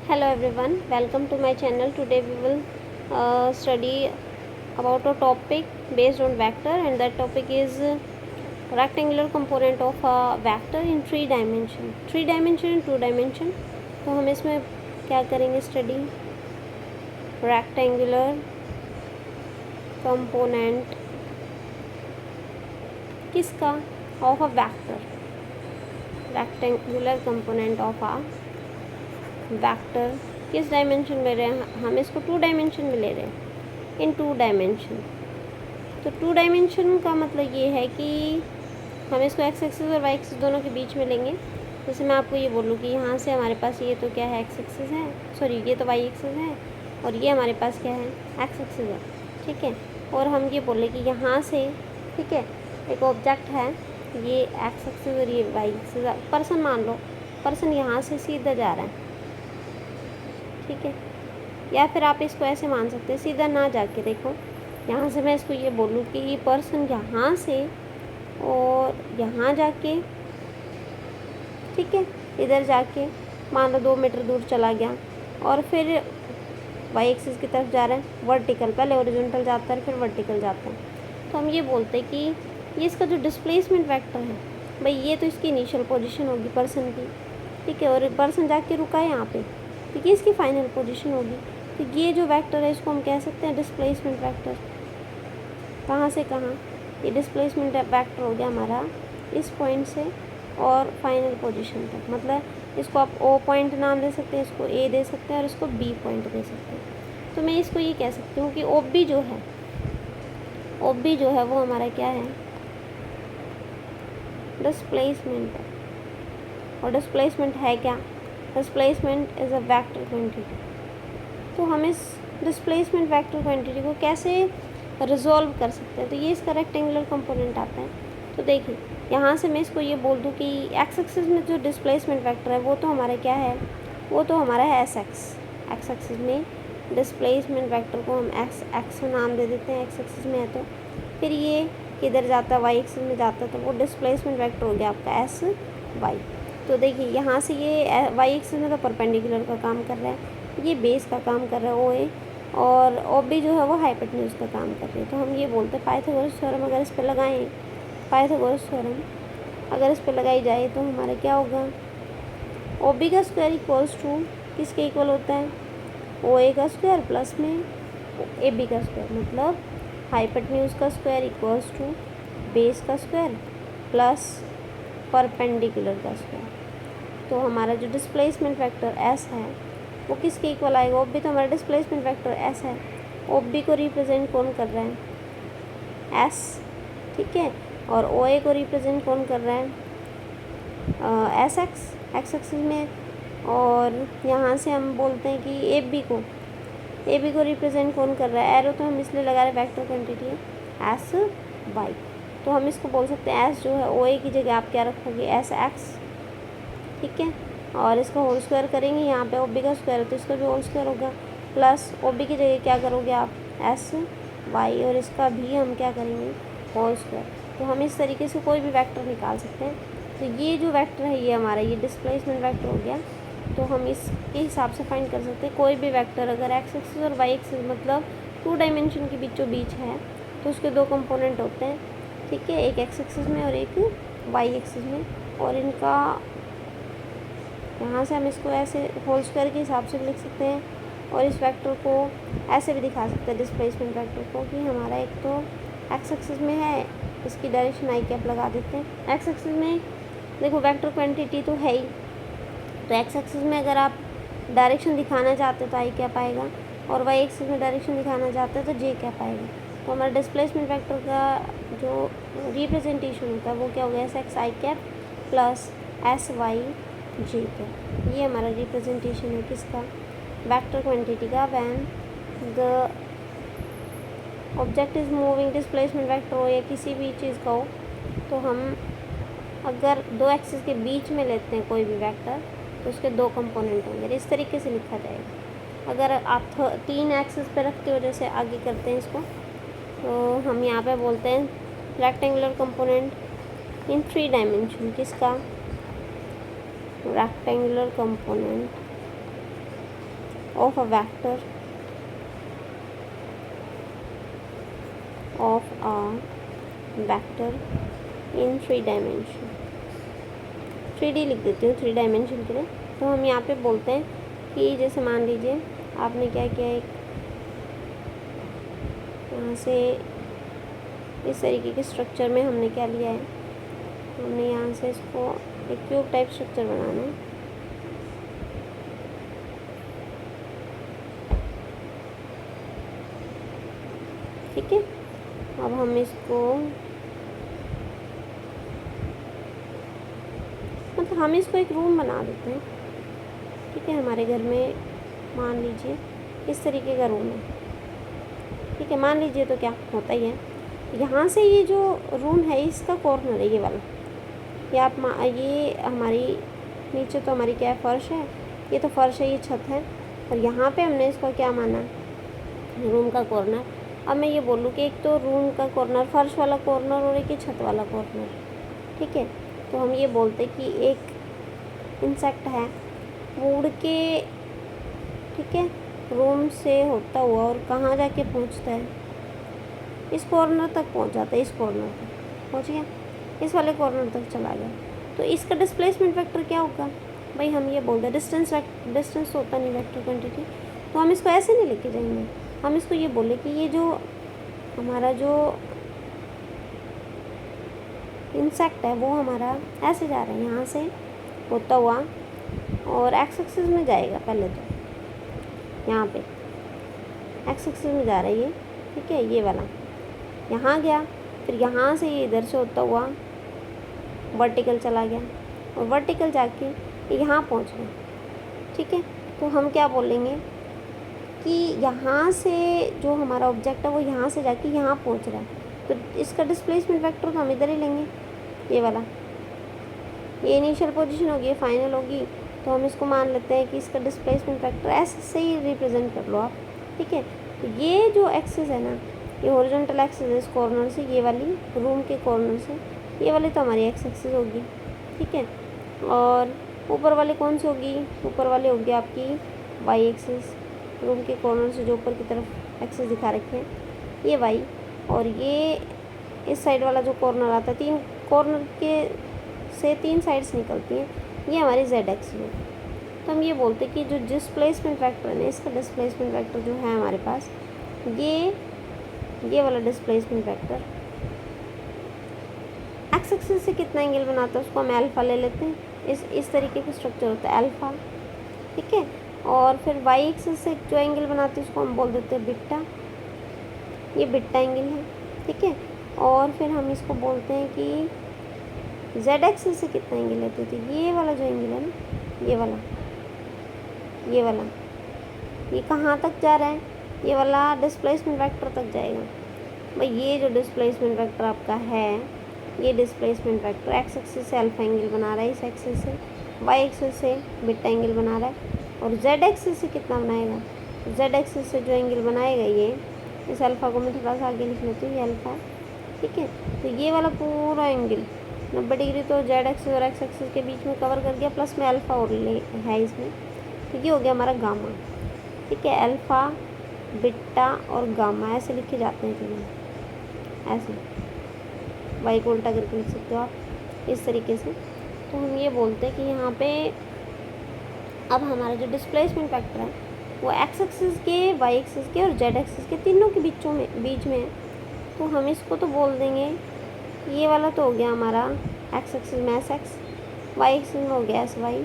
Hello everyone, welcome to my channel. Today we will study about a topic based on vector, and that topic is rectangular component of a vector in three dimension and two dimension. तो हम इसमें क्या करेंगे study rectangular component किसका of a vector, rectangular component of a vector किस dimension में ले रहे हैं, हम इसको टू डायमेंशन में ले रहे हैं, इन टू डायमेंशन। तो टू डायमेंशन का मतलब ये है कि हम इसको एक्स एक्सिस और वाई एक्सिस दोनों के बीच में लेंगे। जैसे मैं आपको ये बोलूँ कि यहाँ से हमारे पास ये तो क्या है, एक्स एक्सिस है, सॉरी ये तो वाई एक्सिस है, और ये हमारे पास क्या है, एक्स एक्सिस है, ठीक है। और हम ये बोले कि यहाँ से, ठीक है, एक ऑब्जेक्ट है, ये एक्स एक्सिस और ये वाई एक्सिस, पर्सन मान लो, पर्सन यहाँ से सीधा जा रहा है, ठीक है। या फिर आप इसको ऐसे मान सकते हैं, सीधा ना जाके देखो, यहाँ से मैं इसको ये बोलूँ कि ये पर्सन यहाँ से और यहाँ जाके, ठीक है, इधर जाके मान लो 2 मीटर दूर चला गया और फिर वाई एक्सिस की तरफ जा रहा है, वर्टिकल, पहले हॉरिजॉन्टल जाता है फिर वर्टिकल जाता है। तो हम ये बोलते हैं कि ये इसका जो डिस्प्लेसमेंट वेक्टर है, भाई ये तो इसकी इनिशियल पोजीशन होगी पर्सन की, ठीक है, और पर्सन जाके रुका है यहाँ पे, तो ये इसकी फाइनल पोजीशन होगी। तो ये जो वेक्टर है इसको हम कह सकते हैं डिस्प्लेसमेंट वेक्टर। कहाँ से कहाँ, ये डिस्प्लेसमेंट वेक्टर हो गया हमारा इस पॉइंट से और फाइनल पोजीशन तक। मतलब इसको आप ओ पॉइंट नाम दे सकते हैं, इसको ए दे सकते हैं और इसको बी पॉइंट दे सकते हैं। तो मैं इसको ये कह सकती हूँ कि ओ बी जो है वो हमारा क्या है, डिस्प्लेसमेंट है। और डिस्प्लेसमेंट है क्या, displacement is a vector quantity. तो हम इस डिस्प्लेसमेंट वेक्टर क्वांटिटी को कैसे रिजॉल्व कर सकते हैं, तो ये इसका रेक्टेंगुलर कंपोनेंट आता है। तो देखिए यहाँ से मैं इसको ये बोल दूँ कि एक्स एक्सिस में जो डिस्प्लेसमेंट वेक्टर है वो तो हमारा क्या है, वो तो हमारा है एस एक्स। एक्स एक्सिस में डिस्प्लेसमेंट वेक्टर को हम एक्स नाम दे देते हैं, एक्स एक्सिस में है तो फिर ये किधर जाता है, वाई एक्सिस में जाता है, तो वो डिस्प्लेसमेंट वेक्टर हो गया आपका एस वाई। तो देखिए यहाँ से ये वाई एक्सिस में तो परपेंडिकुलर का काम कर रहा है, ये बेस का काम कर रहा है ओ ए, और ओ बी जो है वो हाइपोटेन्यूज का काम कर रही है। तो हम ये बोलते हैं पाइथागोरस थ्योरम अगर इस पर लगाएं, पाइथागोरस थ्योरम अगर इस पर लगाई जाए तो हमारा क्या होगा, ओ बी का स्क्वायर इक्वल्स टू किसके इक्वल होता है, ओ ए का स्क्वायर प्लस में ए बी का स्क्वायर, मतलब हाइपोटेन्यूज का स्क्वायर इक्वल्स टू बेस का स्क्वायर प्लस परपेंडिकुलर का स्क्वायर। तो हमारा जो डिस्प्लेसमेंट वेक्टर एस है वो किसके इक्वल आएगा, ओ बी, तो हमारा डिस्प्लेसमेंट वेक्टर एस है, ओ बी को रिप्रेजेंट कौन कर रहा है, एस, ठीक है, और ओ ए को रिप्रेजेंट कौन कर रहा है, एस एक्स, एक्स एक्सिस में, और यहाँ से हम बोलते हैं कि ए बी को रिप्रेजेंट कौन कर रहा है, एरो तो हम इसलिए लगा रहे हैं वेक्टर क्वांटिटी है एस वाई। तो हम इसको बोल सकते हैं एस जो है ओ ए की जगह आप क्या रखोगे, एस एक्स, ठीक है, और इसका होल स्क्वायर करेंगे, यहाँ पे ओ बी का स्क्वायर है तो इसका भी होल स्क्वायर होगा, प्लस ओ बी की जगह क्या करोगे आप, एस वाई, और इसका भी हम क्या करेंगे, होल स्क्वायर। तो हम इस तरीके से कोई भी वेक्टर निकाल सकते हैं। तो ये जो वेक्टर है ये हमारा ये डिस्प्लेसमेंट वेक्टर हो गया। तो हम इसके हिसाब से फाइंड कर सकते हैं कोई भी वेक्टर अगर एक्स एक्सिस और वाई एक्सिस मतलब टू डायमेंशन के बीचों बीच है तो उसके दो कंपोनेंट होते हैं, ठीक है, एक एक्स एक्सिस में और एक वाई एक्सिस में, और इनका यहाँ से हम इसको ऐसे होल स्क्वायर के हिसाब से भी लिख सकते हैं और इस वेक्टर को ऐसे भी दिखा सकते हैं डिस्प्लेसमेंट वेक्टर को कि हमारा एक तो एक्स एक्सिस में है, इसकी डायरेक्शन आई कैप लगा देते हैं। एक्स एक्सिस में देखो वेक्टर क्वांटिटी तो है ही, तो एक्स एक्सिस में अगर आप डायरेक्शन दिखाना चाहते हो तो आई कैप आएगा, और वाई एक्सिस में डायरेक्शन दिखाना चाहते हो तो जे कैप आएगा। तो हमारा डिस्प्लेसमेंट वेक्टर का जो रिप्रेजेंटेशन होता है वो क्या होगा, एस एक्स आई कैप प्लस एस वाई जी कैप। ये हमारा रिप्रेजेंटेशन है किसका, वेक्टर क्वांटिटी का, when the object is moving, displacement vector हो या किसी भी चीज़ का हो, तो हम अगर दो एक्सिस के बीच में लेते हैं कोई भी वेक्टर तो उसके दो कंपोनेंट होंगे, इस तरीके से लिखा जाएगा। अगर आप 3 एक्सिस पे रखते हो, जैसे आगे करते हैं इसको, तो हम यहाँ पे बोलते हैं रेक्टेंगुलर कंपोनेंट इन 3 डायमेंशन, किसका, rectangular component of a vector in 3 dimension. 3D लिख देती हूँ 3 डायमेंशन के लिए। तो हम यहाँ पे बोलते हैं कि जैसे मान लीजिए आपने क्या किया, एक यहाँ से इस तरीके के स्ट्रक्चर में हमने क्या लिया है, हमने यहाँ से इसको एक क्यूब टाइप स्ट्रक्चर बनाना है। ठीक है, अब हम इसको मतलब हम इसको एक रूम बना देते हैं। ठीक है, हमारे घर में मान लीजिए इस तरीके का रूम है। ठीक है, मान लीजिए तो क्या होता ही है, यहाँ से ये जो रूम है इसका कॉर्नर है ये वाला, ये आप ये हमारी नीचे तो हमारी क्या है, फर्श है, ये तो फर्श है, ये छत है, और यहाँ पे हमने इसको क्या माना, रूम का कॉर्नर। अब मैं ये बोलूँ कि एक तो रूम का कॉर्नर फर्श वाला कॉर्नर और एक ही छत वाला कॉर्नर। ठीक है, तो हम ये बोलते कि एक इंसेक्ट है वो उड़ के, ठीक है, रूम से होता हुआ और कहाँ जाके पहुँचता है, इस कॉर्नर तक पहुँच जाता है, इस कॉर्नर तक पहुँच गया, इस वाले कॉर्नर तक चला गया। तो इसका डिस्प्लेसमेंट वेक्टर क्या होगा भाई, हम ये बोलते हैं डिस्टेंस होता नहीं वेक्टर क्वांटिटी, तो हम इसको ऐसे नहीं लेके जाएंगे, हम इसको ये बोले कि ये जो हमारा जो इंसेक्ट है वो हमारा ऐसे जा रहा है, यहाँ से होता हुआ और एक्स एक्सिस में जाएगा, पहले तो यहाँ पे एक्स एक्सिस में जा रहा है ये। ठीक है, ये वाला यहाँ गया, फिर यहाँ से ये इधर से होता हुआ वर्टिकल चला गया और वर्टिकल जाके यहाँ पहुँच गया। ठीक है, तो हम क्या बोलेंगे कि यहाँ से जो हमारा ऑब्जेक्ट है वो यहाँ से जाके यहाँ पहुँच रहा है, तो इसका डिस्प्लेसमेंट वेक्टर तो हम इधर ही लेंगे, ये वाला, ये इनिशियल पोजीशन होगी, फाइनल होगी, तो हम इसको मान लेते हैं कि इसका डिस्प्लेसमेंट वेक्टर ऐसे से ही रिप्रेजेंट कर लो आप। ठीक है, तो ये जो एक्सिस है ना, ये हॉरिजॉन्टल एक्सिस है, इस कॉर्नर से ये वाली रूम के कॉर्नर से ये वाली तो हमारी एक्स एक्सिस होगी। ठीक है, और ऊपर वाली कौन सी होगी, ऊपर वाली होगी आपकी वाई एक्सिस, रूम के कॉर्नर से जो ऊपर की तरफ एक्सिस दिखा रखे हैं ये वाई, और ये इस साइड वाला जो कॉर्नर आता है, 3 कॉर्नर के से 3 साइड्स निकलती हैं, ये हमारी जेड एक्सिस है। तो हम ये बोलते हैं कि जो डिस्प्लेसमेंट वेक्टर है, इसका डिस्प्लेसमेंट वेक्टर जो है हमारे पास, ये वाला डिस्प्लेसमेंट वेक्टर एक्स एक्सिस से कितना एंगल बनाता है उसको हम अल्फ़ा ले लेते हैं, इस तरीके का स्ट्रक्चर होता है अल्फ़ा। ठीक है, और फिर वाई एक्सिस से जो एंगल बनाते हैं उसको हम बोल देते हैं बीटा, ये बीटा एंगल है। ठीक है, और फिर हम इसको बोलते हैं कि जेड एक्सिस से कितना एंगल लेते थे, ये वाला जो एंगल है ना, ये वाला ये कहाँ तक जा रहा है, ये वाला डिस्प्लेसमेंट वेक्टर तक जाएगा भाई। ये जो डिस्प्लेसमेंट वेक्टर आपका है, ये डिस्प्लेसमेंट वेक्टर एक्स एक्सिस से अल्फा एंगल बना रहा है, इस एक्सिस से वाई एक्सिस से बीटा एंगल बना रहा है, और जेड एक्सिस से कितना बनाएगा, जेड एक्सिस से जो एंगल बनाएगा ये, इस अल्फ़ा को मैं थोड़ा सा आगे लिख लेती हूँ, ये अल्फ़ा। ठीक है, तो ये वाला पूरा एंगल 90 डिग्री तो जेड एक्सिस और एक्स एक्सिस के बीच में कवर कर दिया, प्लस में अल्फ़ा और है इसमें, तो ये हो गया हमारा गामा। ठीक है, अल्फ़ा बीटा और गामा ऐसे लिखे जाते हैं चलिए, ऐसे वाई को उल्टा करके लिख सकते हो आप इस तरीके से। तो हम ये बोलते हैं कि यहाँ पे अब हमारा जो डिस्प्लेसमेंट वेक्टर है वो एक्स एक्सिस के, वाई एक्सिस के और जेड एक्सिस के तीनों के बीच में है, तो हम इसको तो बोल देंगे, ये वाला तो हो गया हमारा एक्स एक्सिस में एस एक्स, वाई एक्सिस में हो गया एस वाई,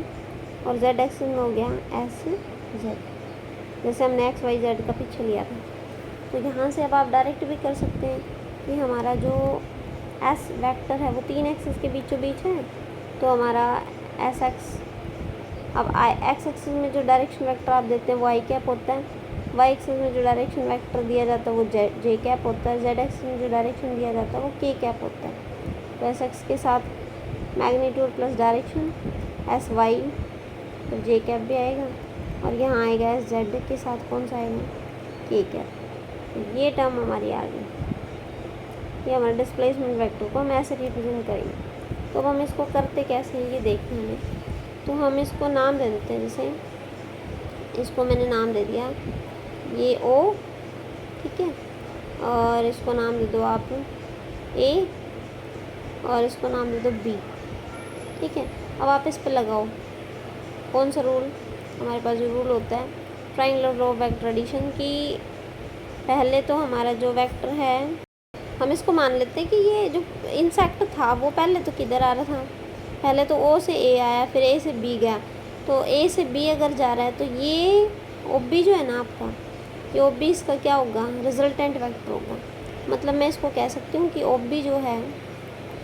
और जेड एक्सिस में हो गया एस जेड, जैसे हमने एक्स वाई जेड का पीछे लिया था। तो यहाँ से अब आप डायरेक्ट भी कर सकते हैं कि हमारा जो एस वेक्टर है वो 3 एक्सिस के बीचों बीच है, तो हमारा एस एक्स, अब एक्स एक्सिस में जो डायरेक्शन वेक्टर आप देते हैं वो आई कैप होता है, वाई एक्सिस में जो डायरेक्शन वेक्टर दिया जाता है वो जे कैप होता है, जेड एक्सिस में जो डायरेक्शन दिया जाता है वो के कैप होता है। तो एस एक्स के साथ magnitude plus direction S Y, तो जे कैप भी आएगा, और यहाँ आएगा एस जेड के साथ कौन सा आएगा, के कैप। तो ये टर्म हमारी आ गई, ये हमारे डिस्प्लेसमेंट वेक्टर को हम ऐसे रिप्रेजेंट करेंगे। तो अब हम इसको करते कैसे हैं ये देखते हैं। तो हम इसको नाम दे देते हैं, जैसे इसको मैंने नाम दे दिया ये ओ, ठीक है, और इसको नाम दे दो आप ए, और इसको नाम दे दो बी, ठीक है। अब आप इस पर लगाओ कौन सा रूल, हमारे पास जो रूल होता है triangular law of vector addition की। पहले तो हमारा जो वेक्टर है हम इसको मान लेते हैं कि ये जो इंसेक्ट था वो पहले तो किधर आ रहा था, पहले तो ओ से ए आया, फिर ए से बी गया, तो ए से बी अगर जा रहा है तो ये ओ बी जो है ना आपका, ये ओ बी इसका क्या होगा, रिजल्टेंट वेक्टर होगा। मतलब मैं इसको कह सकती हूँ कि ओ बी जो है,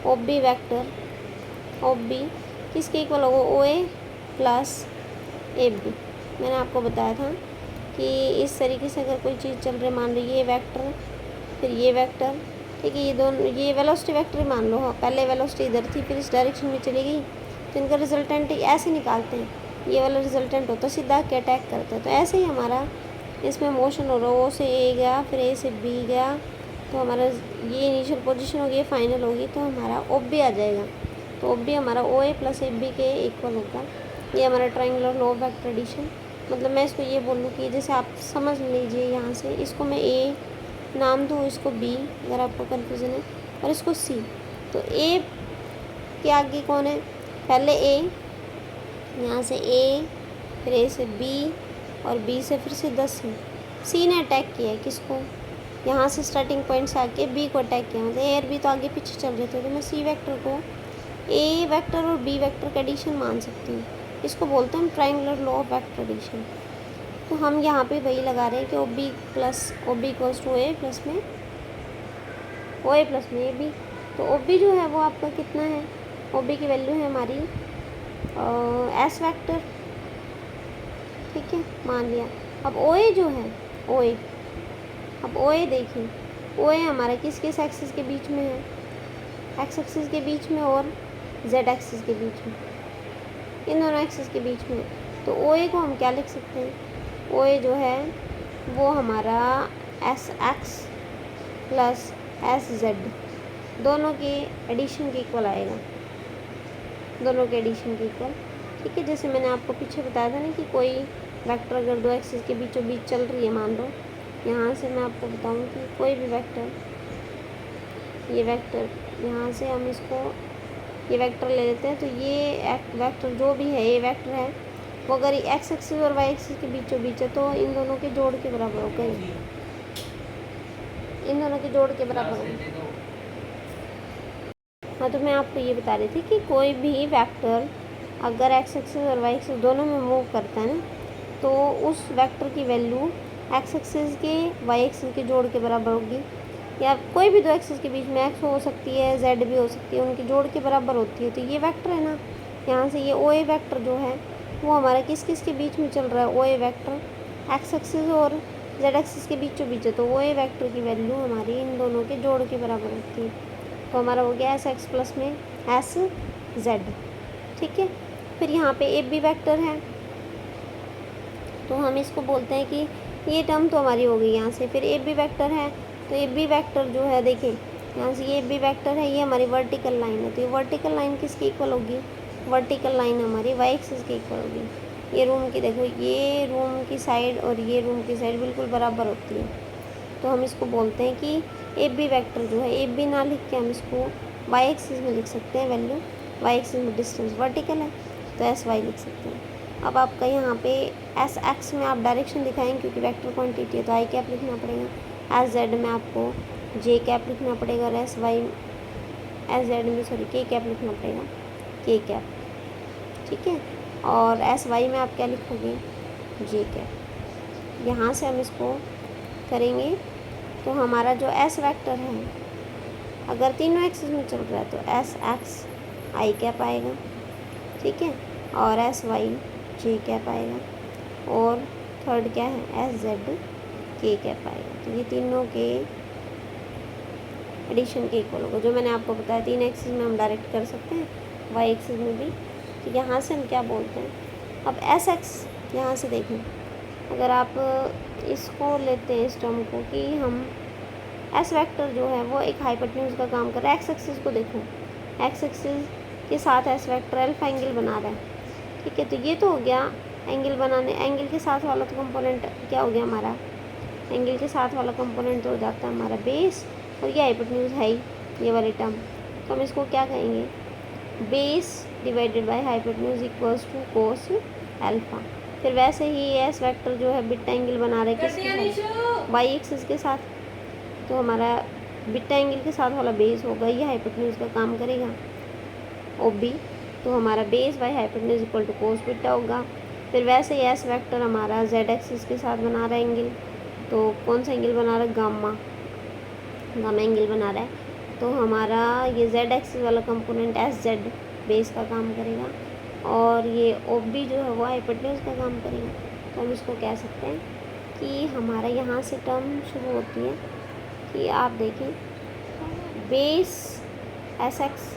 O B vector, O B किसके इक्वल होगा, O A plus A B. मैंने आपको बताया था कि इस तरीके से अगर कोई चीज़ चल रही, मान लो ये वेक्टर फिर ये वेक्टर, ठीक है, ये दोनों ये वेलोसिटी वेक्टर मान लो, हाँ पहले वेलोसिटी इधर थी फिर इस डायरेक्शन में चली गई, तो इनका रिजल्टेंट ऐसे निकालते हैं, ये वाला रिजल्टेंट होता है सीधा के अटैक करता है। तो ऐसे ही हमारा इसमें मोशन हो रहा है, ओ से ए गया फिर ए से बी गया, तो हमारा ये इनिशियल पोजीशन होगी, ये फाइनल होगी, तो हमारा ओ बी आ जाएगा। तो ओ बी हमारा O A plus A B के इक्वल होगा। ये हमारा triangular law of vector addition. मतलब मैं इसको ये बोल लूँ कि जैसे आप समझ लीजिए, यहाँ से इसको मैं ए नाम दूँ, इसको बी अगर आपको कन्फ्यूज़न है, और इसको सी। तो ए के आगे कौन है, पहले ए, यहाँ से ए, फिर ए से बी, और बी से फिर सीधा सी। सी ने अटैक किया है किसको, यहाँ से स्टार्टिंग पॉइंट से आके बी को अटैक किया, मतलब ए और बी तो आगे पीछे चल रहे थे, तो मैं सी वेक्टर को ए वेक्टर और बी वेक्टर का एडिशन मान सकती हूँ। इसको बोलते हैं हम triangular law of vector addition. तो हम यहाँ पे वही लगा रहे हैं कि O B plus O B equals to A plus में ओ ए प्लस में ए बी। तो ओ बी जो है वो आपका कितना है, ओ बी की वैल्यू है हमारी एस वेक्टर, ठीक है, मान लिया। अब ओ ए जो है, ओ ए, अब ओ ए देखिए, ओ ए हमारा किस किस एक्सिस के बीच में है, एक्स एक्सिस के बीच में और जेड एक्सिस के बीच में, इन दोनों एक्सिस के बीच में। तो ओ ए को हम क्या लिख सकते हैं, ओ ए जो है वो हमारा S X plus S Z दोनों के एडिशन के इक्वल आएगा, दोनों के एडिशन के इक्वल, ठीक है। जैसे मैंने आपको पीछे बताया था ना कि कोई वेक्टर अगर दो एक्सिस के बीचों बीच चल रही है, मान लो यहाँ से मैं आपको बताऊँ कि कोई भी वेक्टर, ये वेक्टर यहाँ से हम इसको ये वेक्टर ले लेते हैं, तो ये वेक्टर जो भी है, ये वेक्टर है, वो अगर एक्स एक्सिस और वाई एक्सिस के बीचों बीच है तो इन दोनों के जोड़ के बराबर होगा, इन दोनों के जोड़ के बराबर होगा। हाँ, तो मैं आपको ये बता रही थी कि कोई भी वेक्टर अगर एक्स एक्सिस और वाई एक्सिस दोनों में मूव करता है ना, तो उस वेक्टर की वैल्यू एक्स एक्सिस के वाई एक्सिस के जोड़ के बराबर होगी, या कोई भी दो एक्सिस के बीच में एक्स हो सकती है, जेड भी हो सकती है, उनके जोड़ के बराबर होती है। तो ये वेक्टर है ना, यहाँ से ये ओ ए वेक्टर जो है वो हमारा किस किस के बीच में चल रहा है, ओ ए वेक्टर एक्स एक्सिस और जेड एक्सिस के बीचों बीच है, तो ओ ए वेक्टर की वैल्यू हमारी इन दोनों के जोड़ के बराबर होती है। तो हमारा हो गया एस एक्स प्लस में एस जेड, ठीक है। फिर यहाँ पे ए बी वेक्टर है, तो हम इसको बोलते हैं कि ये टर्म तो हमारी हो गई यहाँ से। फिर ए बी वेक्टर है, तो ए बी वेक्टर जो है देखिए यहाँ से ये बी वेक्टर है, ये हमारी वर्टिकल लाइन है, तो ये वर्टिकल लाइन किसकी इक्वल होगी, वर्टिकल लाइन हमारी वाई एक्सिस की इक्वल होगी। ये रूम की देखो, ये रूम की साइड और ये रूम की साइड बिल्कुल बराबर होती है, तो हम इसको बोलते हैं कि ए बी वेक्टर जो है, ए बी ना लिख के हम इसको वाई एक्सिस में लिख सकते हैं, वैल्यू वाई एक्सिस में डिस्टेंस वर्टिकल है तो एस वाई लिख सकते हैं। अब आपका यहाँ पे एस एक्स में आप डायरेक्शन दिखाएंगे क्योंकि वेक्टर क्वांटिटी है, तो आई कैप लिखना पड़ेगा, एस जेड में आपको जे कैप लिखना पड़ेगा, और एस वाई एस जेड में सॉरी के कैप लिखना पड़ेगा, के कैप, ठीक है। और एस वाई में आप क्या लिखोगे, जे कैप। यहाँ से हम इसको करेंगे तो हमारा जो एस वेक्टर है अगर तीनों एक्सिस में चल रहा है तो एस एक्स आई कैप आएगा, ठीक है, और एस वाई जे कैप आएगा, और थर्ड क्या है एस जेड के कैप आएगा। तो ये तीनों के एडिशन के इक्वल होगा, जो मैंने आपको बताया तीन एक्सिस में हम डायरेक्ट कर सकते हैं, वाई एक्सिस में भी। तो यहाँ से हम क्या बोलते हैं, अब एस एक्स यहाँ से देखें, अगर आप इसको लेते हैं इस टर्म को कि हम एस वेक्टर जो है वो एक हाइपोटेन्यूज का काम कर रहा है, एक्स एक्सिस को देखो, एक्स एक्सिस के साथ एस वेक्टर अल्फा एंगल बना रहा है, ठीक है। तो ये तो हो गया एंगल बनाने, एंगल के साथ वाला तो कंपोनेंट क्या हो गया हमारा, एंगल के साथ वाला कंपोनेंट तो हो जाता है हमारा बेस, और ये हाइपोटेन्यूज है ही ये वाली टर्म, तो हम इसको क्या कहेंगे, base divided by hypotenuse equals to cos alpha. फिर वैसे ही एस वेक्टर जो है बिट्टा एंगल बना रहे किसके साथ, वाई एक्सिस के साथ, तो हमारा बिट्टा एंगल के साथ वाला बेस होगा, ये हाइपोटेन्यूज का काम करेगा ओ बी, तो हमारा base by hypotenuse equal to cos beta होगा। फिर वैसे ही एस वेक्टर हमारा जेड एक्सिस के साथ बना रहा है एंगल, तो कौन सा एंगल बना रहा है, गामा, गामा एंगल बना रहा है, तो हमारा ये जेड एक्सिस वाला कंपोनेंट एस जेड बेस का काम करेगा, और ये ओ बी जो है वो हाइपोटेन्यूज का काम करेगा। तो हम इसको कह सकते हैं कि हमारा यहाँ से टर्म शुरू होती है कि आप देखें base S x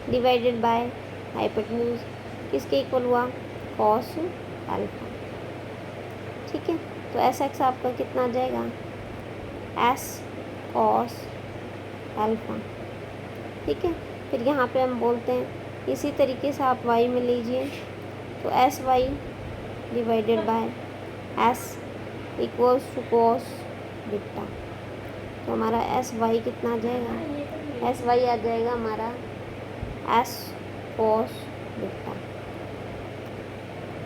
divided by hypotenuse किसके इक्वल हुआ, कॉस अल्फा। ठीक है, तो एस एक्स आपका कितना आ जाएगा, एस कॉस अल्फा। ठीक है, फिर यहाँ पे हम बोलते हैं इसी तरीके से आप वाई में लीजिए, तो S Y divided by S equals to cos beta, तो हमारा एस वाई कितना आ जाएगा, एस वाई आ जाएगा हमारा एस कॉस बिट्टा।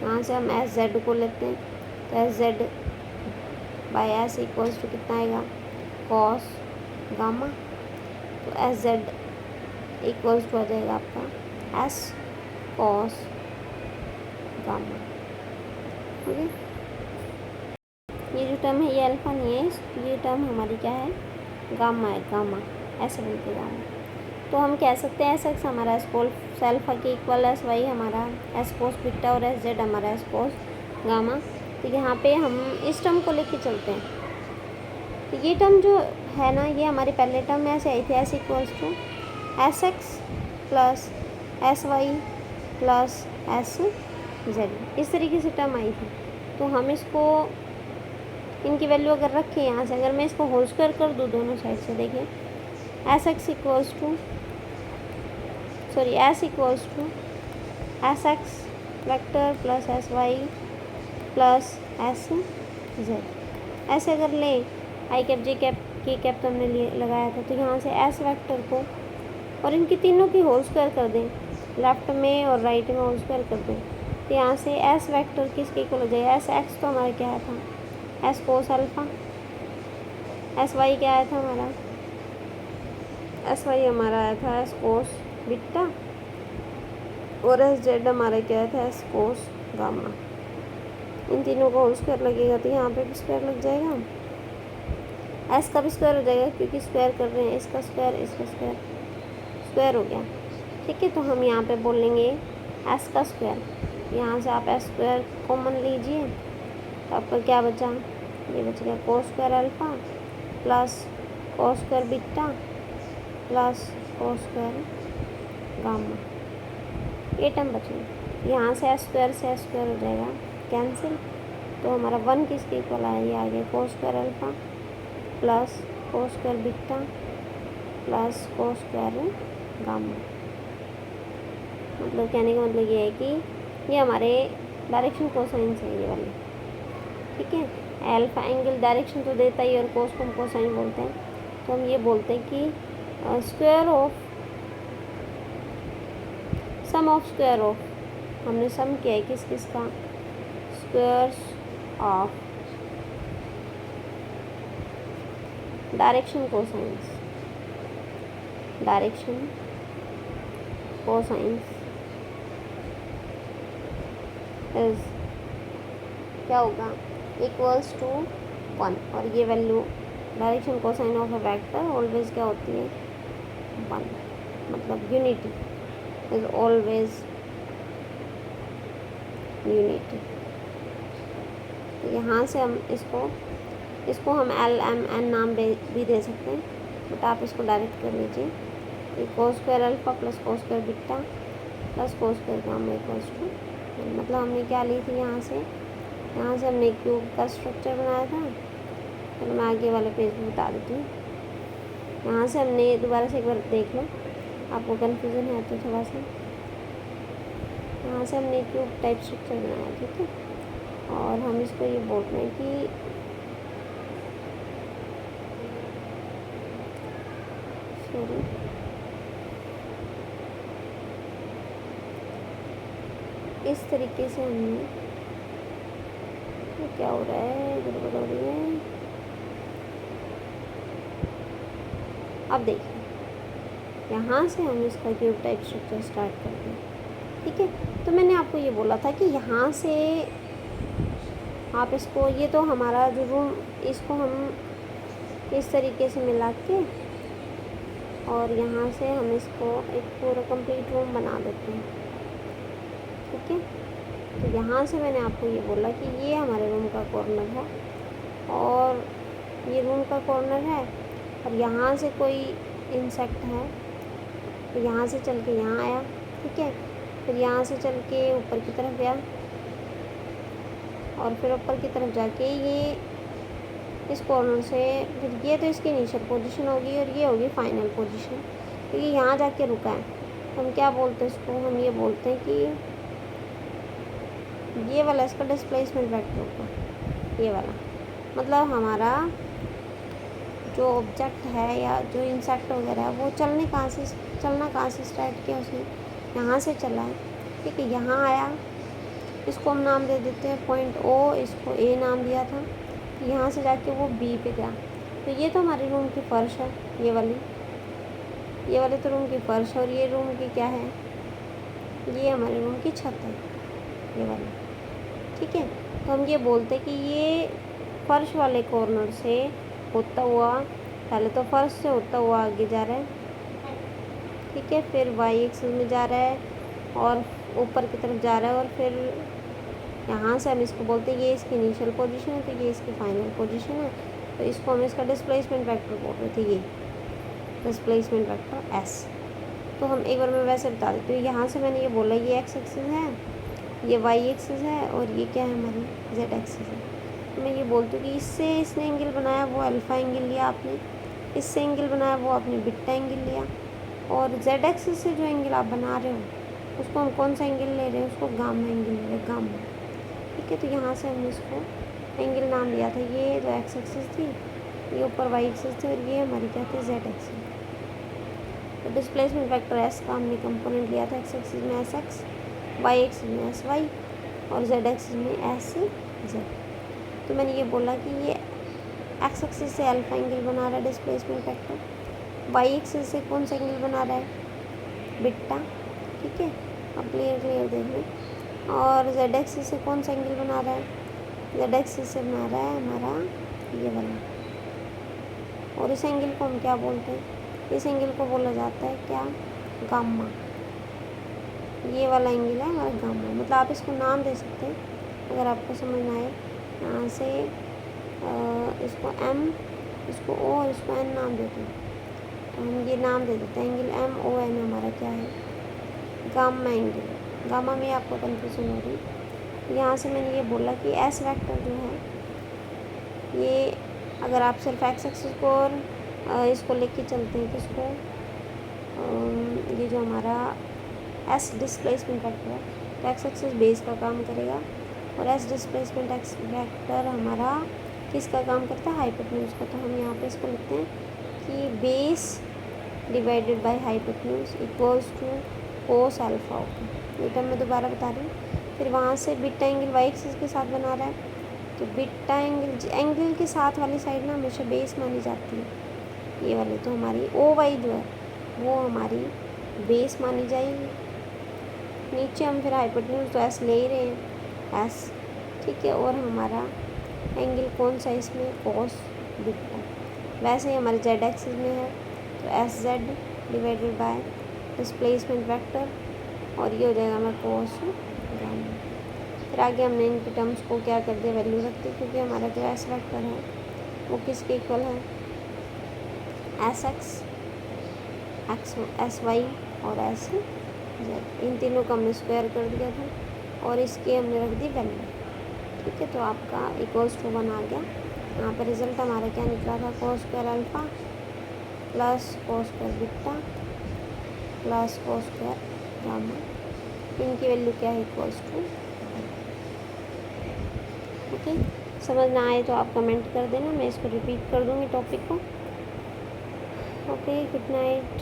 यहाँ से हम एस जेड को लेते हैं, तो S Z by S equals to कितना आएगा, कॉस गामा, तो एस जेड इक्वल्स टू आ जाएगा आपका एस कॉस गामा। ओके, ये जो टर्म है ये अल्फा नहीं है, ये टर्म हमारी क्या है, गामा है, गामा ऐसे बोलते गामा। तो हम कह सकते हैं एस एक्स हमारा एस कोस अल्फा के इक्वल, एस वाई हमारा एस कोस बिट्टा, और एस जेड हमारा एस कोस गामा। तो यहाँ पे हम इस टर्म को लेके चलते हैं, तो ये टर्म जो है ना, ये हमारे पहले टर्म में ऐसे आई थी, S equals to S X plus S Y plus S Z, इस तरीके से टर्म आई थी। तो हम इसको, इनकी वैल्यू अगर रखें यहाँ से, अगर मैं इसको होल स्क्वायर कर दूँ दोनों साइड से, देखिए S X equals to S equals to S X vector plus S Y plus S Z, ऐसे अगर लें I cap J cap K cap तो हमने लिए लगाया था, तो यहाँ से एस वेक्टर को और इनकी तीनों की होल स्क्वायर कर दें, लेफ्ट में और राइट में होल स्क्वायर कर दें, तो यहाँ से एस वेक्टर किसके इक्वल हो जाएगा, एस एक्स तो हमारा क्या आया था, S cos alpha, S Y क्या आया था हमारा, एस वाई हमारा आया था एस कोस बिट्टा, और एस जेड हमारा क्या आया था, एस कोस गामा। इन तीनों का होल स्क्वायर लगेगा, तो यहाँ पे भी स्क्वायर लग जाएगा, एस का भी स्क्वायर हो जाएगा क्योंकि स्क्वायर कर रहे हैं, इसका स्क्वायर इसका स्क्वायर, स्क्वायर हो गया। ठीक है, तो हम यहाँ पे बोलेंगे एस का स्क्वायर, यहाँ से आप एस स्क्वायर कॉमन लीजिए, तो आपका क्या बचा, ये बच गया कोस square alpha plus cos square beta plus cos square gamma, ये टर्म बचेगा। यहाँ से एस स्क्वायर हो जाएगा कैंसिल, तो हमारा 1 किसके इक्वल आया, ये आ गया कोस square alpha plus cos square beta plus cos square gamma. मतलब कहने का मतलब ये है कि ये हमारे डायरेक्शन कोसाइन है ये वाले। ठीक है, अल्फा एंगल डायरेक्शन तो देता ही, और कोस को हम कोसाइन बोलते हैं, तो हम ये बोलते हैं कि square of sum of square of, हमने सम किया है किस किस का, squares of direction cosines, direction cosines is क्या होगा, इक्वल्स टू 1, और ये value direction cosine of a vector always क्या होती है, 1, मतलब यूनिटी इज ऑलवेज यूनिटी। यहाँ से हम इसको हम एल एम एन नाम भी दे सकते हैं, बट आप इसको डायरेक्ट कर लीजिए, ये cos square alpha plus cos square beta plus cos square gamma equals to, मतलब हमने क्या ली थी यहाँ से हमने क्यूब का स्ट्रक्चर बनाया था। चलो मैं आगे वाले पेज में बता देती हूँ। यहाँ से हमने दोबारा से एक बार देख लो, आपको कन्फ्यूज़न है तो थोड़ा सा, यहाँ से हमने क्यूब टाइप स्ट्रक्चर बनाया, ठीक है। और हम इसको ये बोल रहे हैं कि सॉरी इस तरीके से हमने, ये क्या हो रहा है, गड़बड़ हो रही है। अब देखिए यहाँ से हम इसका क्यूब टाइप स्ट्रक्चर स्टार्ट करते हैं, ठीक है। तो मैंने आपको ये बोला था कि यहाँ से आप इसको, ये तो हमारा जो रूम, इसको हम इस तरीके से मिला के और यहाँ से हम इसको एक पूरा कंप्लीट रूम बना देते हैं, ठीक है। तो यहाँ से मैंने आपको ये बोला कि ये हमारे रूम का कॉर्नर है और ये रूम का कॉर्नर है, और यहाँ से कोई इंसेक्ट है तो यहाँ से चल के यहाँ आया, ठीक है। फिर यहाँ से चल के ऊपर की तरफ गया और फिर ऊपर की तरफ जाके ये इस कॉर्नर से, फिर ये तो इसकी इनिशियल पोजीशन होगी और ये होगी फाइनल पोजीशन। तो ये यहाँ जाके रुका है, तो हम क्या बोलते हैं इसको, हम ये बोलते हैं कि ये वाला इसका डिस्प्लेसमेंट वेक्टर होगा, ये वाला। मतलब हमारा जो ऑब्जेक्ट है या जो इंसेक्ट वगैरह है वो चलना कहाँ से स्टार्ट किया उसने, यहाँ से चला है, ठीक है। यहाँ आया, इसको हम नाम दे देते हैं पॉइंट ओ, इसको ए नाम दिया था। यहाँ से जाके वो बी पे गया। तो ये तो हमारे रूम की फ़र्श है, ये वाले तो रूम की फ़र्श है, और ये रूम की क्या है, ये हमारे रूम की छत है, ये वाली, ठीक है। तो हम ये बोलते हैं कि ये फ़र्श वाले कॉर्नर से होता हुआ, पहले तो फर्श से होता हुआ आगे जा रहा है, ठीक है। फिर वाई एक्सिस में जा रहा है और ऊपर की तरफ जा रहा है, और फिर यहाँ से हम इसको बोलते हैं ये इसकी इनिशियल पोजीशन है, तो ये इसकी फाइनल पोजीशन है। तो इसको हम इसका डिस्प्लेसमेंट वेक्टर बोल रहे थे, ये डिस्प्लेसमेंट वेक्टर एस। तो हम एक बार मैं वैसे बता देती हूँ। यहाँ से मैंने ये बोला ये एक्स एक्सिस है, ये वाई एक्सिस है, और ये क्या है, हमारी जेड एक्सिस है। तो मैं ये बोलती हूँ कि इससे इसने एंगल बनाया वो अल्फ़ा एंगल लिया आपने, इससे एंगल बनाया वो आपने बीटा एंगल लिया, और जेड एक्सिस से जो एंगल आप बना रहे हो उसको हम कौन सा एंगल ले रहे हैं, उसको गामा एंगल ले रहे हैं, गामा, ठीक है। तो यहाँ से हमने इसको एंगल नाम लिया था, ये जो एक्स एक्सिस थी, ये ऊपर वाई एक्सिस थी, और ये हमारी क्या थी, जेड एक्सिस। तो डिस्प्लेसमेंट वेक्टर एस का हमने कंपोनेंट लिया था, एक्स एक्सिस में एस एक्स, वाई एक्सिस में एस वाई, और जेड एक्सिस में एस जेड। तो मैंने ये बोला कि ये एक्स एक्सिस से अल्फा एंगल बना रहा है डिस्प्लेसमेंट वेक्टर, वाई एक्सिस से कौन सा एंगल बना रहा है, बीटा, ठीक है। अब क्लियर देख लें। और जेड एक्सिस से कौन सा एंगल बना रहा है, जेड एक्सिस से बना रहा है हमारा ये वाला, और इस एंगल को हम क्या बोलते हैं, इस एंगल को बोला जाता है क्या, गामा। ये वाला एंगल है हमारा गामा। मतलब आप इसको नाम दे सकते हैं अगर आपको समझ में आए। यहाँ से इसको एम, इसको ओ और इसको एन नाम देते हैं। तो हम ये नाम दे देते हैं एंगल एम ओ एन हमारा क्या है, गामा एंगल। गामा में आपको कन्फ्यूजन हो रही। यहाँ से मैंने ये बोला कि एस वेक्टर जो है ये, अगर आप सिर्फ एक्स एक्सिस को और इसको लेके चलते हैं, किसको, ये जो हमारा एस डिस्प्लेसमेंट वेक्टर है, तो एक्स एक्सिस बेस का काम करेगा, और एस डिस्प्लेसमेंट एक्स वेक्टर हमारा किसका काम करता है, हाइपोटेन्यूज का। तो हम यहाँ पे इसको लिखते हैं कि base divided by hypotenuse equals to cos alpha होगा। ये टर्म मैं दोबारा बता रही हूँ। फिर वहाँ से बीटा एंगल वाई एक्सिस के साथ बना रहा है, तो बीटा एंगल के साथ वाली साइड ना हमेशा बेस मानी जाती है, ये वाली। तो हमारी ओ वाई जो है वो हमारी बेस मानी जाएगी। नीचे हम फिर हाइपोटेन्यूज तो एस ले ही रहे हैं, एस, ठीक है। और हमारा एंगल कौन सा इसमें, कोस बीटा। वैसे ही हमारे जेड एक्सिस में है, तो S Z divided by displacement vector, और ये हो जाएगा हमारा कोस गामा। फिर आगे हमने इनके टर्म्स को क्या कर दिया, वैल्यू रख दी, क्योंकि हमारा जो एस वेक्टर है वो किसके इक्वल है, S X, X S Y और एस जेड। इन तीनों का हमने स्क्वायर कर दिया था और इसकी हमने रख दी वैल्यू, ठीक है। तो आपका इक्वल्स टू 1 आ गया। यहाँ पर रिजल्ट हमारा क्या निकला था, cos square alpha plus cos square beta plus cos square gamma. इनकी वैल्यू क्या है, इक्वल्स टू। ओके, समझ ना आए तो आप कमेंट कर देना, मैं इसको रिपीट कर दूँगी टॉपिक को। Okay, good night.